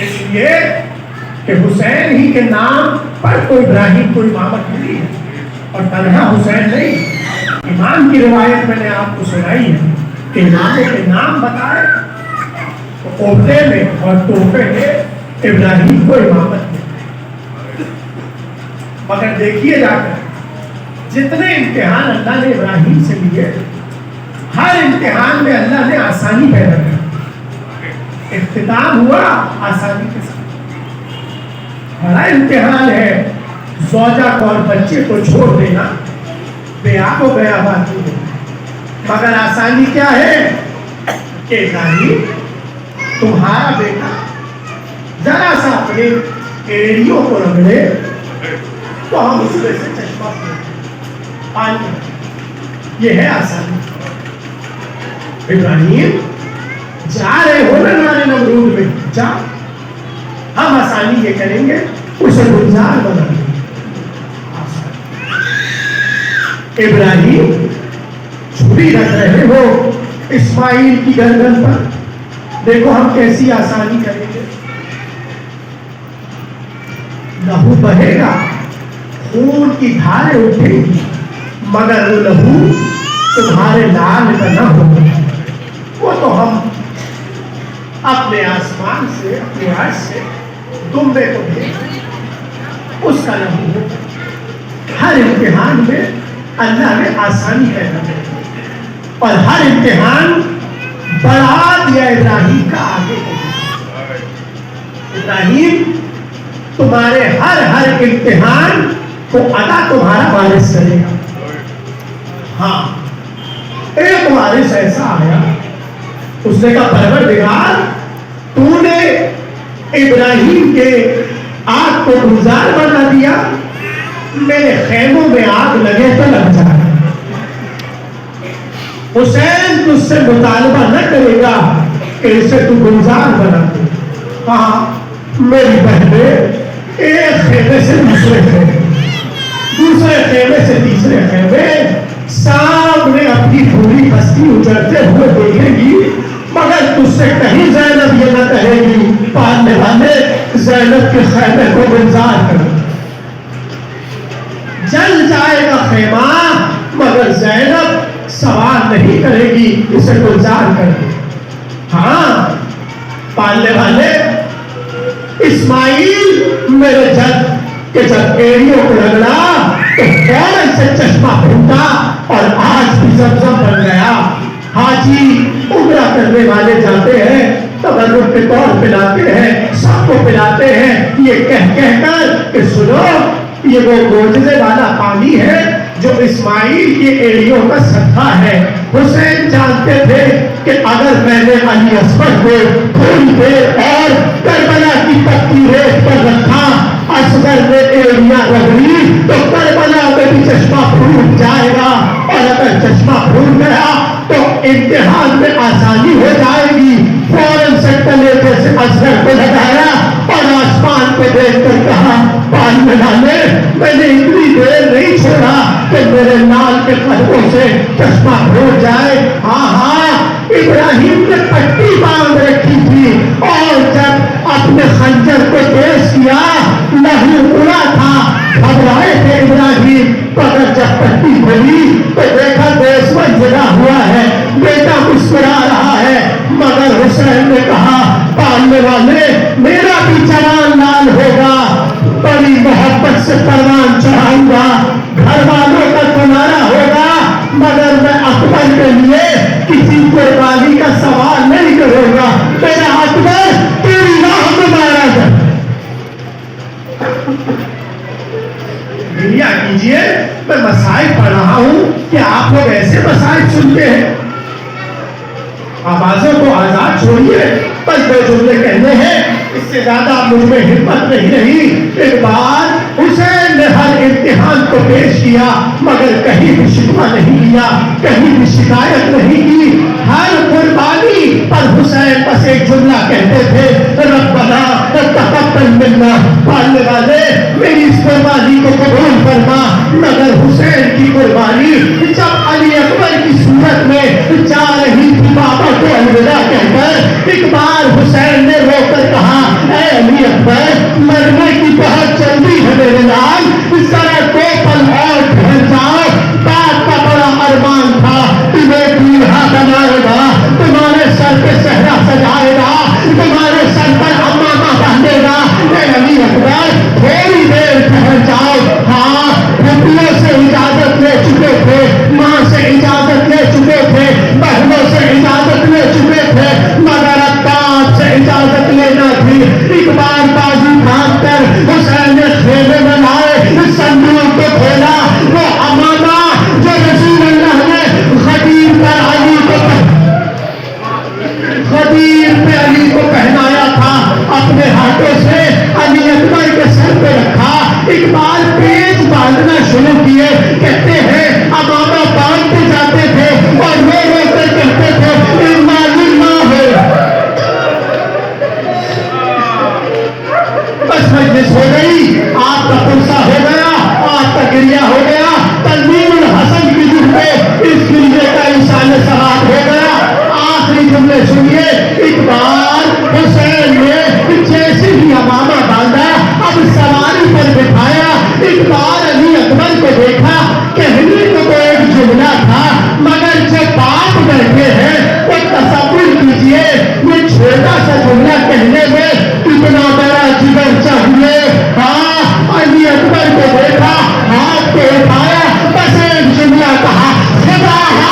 اس لیے کہ حسین ہی کے نام پر تو ابراہیم کو امامت ملی ہے، اور تنہا حسین نہیں، امام کی روایت میں نے آپ کو سنائی ہے کہ اماموں کے نام بتائے تو عہدے میں اور تحفے میں ابراہیم کو امامت ملی۔ مگر دیکھیے جا کر جتنے امتحان اللہ نے ابراہیم سے لیے، ہر امتحان میں اللہ نے آسانی پیدا کی۔ اختتام ہوا آسانی کے ساتھ۔ بڑا امتحان ہے زوجہ کو اور بچے کو چھوڑ دینا، بیاہ کو گیا بات نہیں، مگر آسانی کیا ہے کہ ابراہیم تمہارا بیٹا ذرا سا اپنے ایڑیوں کو رگڑے تو ہم اس میں سے چشمہ پانی، یہ ہے آسانی۔ ابراہیم جا رہے ہو نا ہمارے نمرود میں، جا، ہم آسانی یہ کریں گے اسے گلزار بنا دیں گے۔ ابراہیم چھری رکھ رہے ہو اسماعیل کی گردن پر، دیکھو ہم کیسی آسانی کریں گے۔ لہو بہے گا، خون کی دھاریں اٹھیں گی، مگر وہ لہو تمہارے لال کا نہ ہوگا، وہ تو ہم اپنے آسمان سے، اپنے عرش سے دمبے کو بھیج اس کا لہو ہوگا۔ ہر امتحان میں اللہ نے آسانی پیدا کی، اور ہر امتحان بڑھا دیا ابراہیم کا آگے کو۔ ابراہیم تمہارے ہر امتحان کو ادا تمہارا وارث کرے گا۔ ہاں، ایک وارث ایسا آیا، اس نے کہا پروردگار تو نے ابراہیم کے آگ کو گلزار بنا دیا، میرے خیموں میں آگ لگے تو لگ جائے۔ حسین تجھ سے مطالبہ نہ کرے گا کہ اسے تو گلزار بنا دے۔ ہاں میری بہنیں ایک خیمے سے دوسرے خیمے، دوسرے خیمے سے تیسرے خیمے، سامنے اپنی پوری بستی اجڑتے ہوئے دیکھے گی، مگر تجھ سے کہیں زینب یہ نہ کہے گی پالنے والے زینب کے خیمے کو گلزار کر۔ جل جائے گا خیمہ مگر زینب سوال نہیں کرے گی اسے گلزار کر دے۔ ہاں پالنے والے اسماعیل میرے جد کہ جب ایڑیوں کو رگڑا تو فوراً سے چشمہ پھوٹا اور آج بھی زمزم بن گیا۔ حاجی عمرہ کرنے والے جاتے ہیں، تبرک کے طور پہ لاتے ہیں، سب کو پلاتے ہیں، یہ کہہ کر کہ سنو یہ وہ معجزے والا پانی ہے جو اسماعیل کی ایڑیوں کا صدقہ ہے۔ حسین جانتے تھے کہ اگر میں نے علی اصغر کو تھوڑی دیر اور کربلا کی پکی ریت پر رکھا، اصغر نے ایڑیاں رگڑی تو کربلا میں بھی چشمہ پھوٹ جائے گا، اور اگر چشمہ پھوٹ گیا تو امتحان میں آسانی ہو جائے گی۔ فوراً سے کلیجے سے اصغر کو لگایا اور آسمان کو دیکھ کر کہا پالنے والے میں نے اتنی دیر نہیں چھوڑا کہ میرے لال کے قدموں سے چشمہ پھوٹ جائے۔ ہاں ہاں ابراہیم نے پٹی باندھ رکھی تھی، اور جب اپنے خنجر کو تیز کیا لہو اڑا تھا، گھبرائے تھے ابراہیم، مگر جب پٹی کھلی تو دیکھا دشمن جگہ ہوا ہے، بیٹا مسکرا رہا ہے، مگر حسین نے کہا پالنے والے میرا بھی جوان لال ہوگا، بڑی محبت سے پروان چڑھاؤں گا، گھر والوں کا تمہارا ہوگا، مگر میں اکبر کے لیے کسی قربانی کا سوال نہیں کروں گا، میرا اکبر تیری راہ میں مارا جائے۔ دنیا کیجئے میں مسائل پڑھ رہا ہوں کہ آپ لوگ ایسے مسائل سنتے ہیں۔ آوازوں کو آزاد چھوڑیے، بس دو جملے کہنے ہیں، اس سے زیادہ مجھ میں ہمت نہیں رہی۔ ایک بار حسین نے ہر امتحان کو پیش کیا مگر کہیں بھی شکوہ نہیں لیا، کہیں بھی شکایت نہیں کی۔ ہر قربانی پر حسین بس ایک جملہ کہتے تھے، ربنا تقبل منا، پالنے والے میری اس قربانی کو قبول فرما۔ مگر حسین کی قربانی جب علی اکبر کی صورت میں جا رہی تھی بابا کو الوداع کہہ کر، ایک بار حسین نے رو کر کہا اے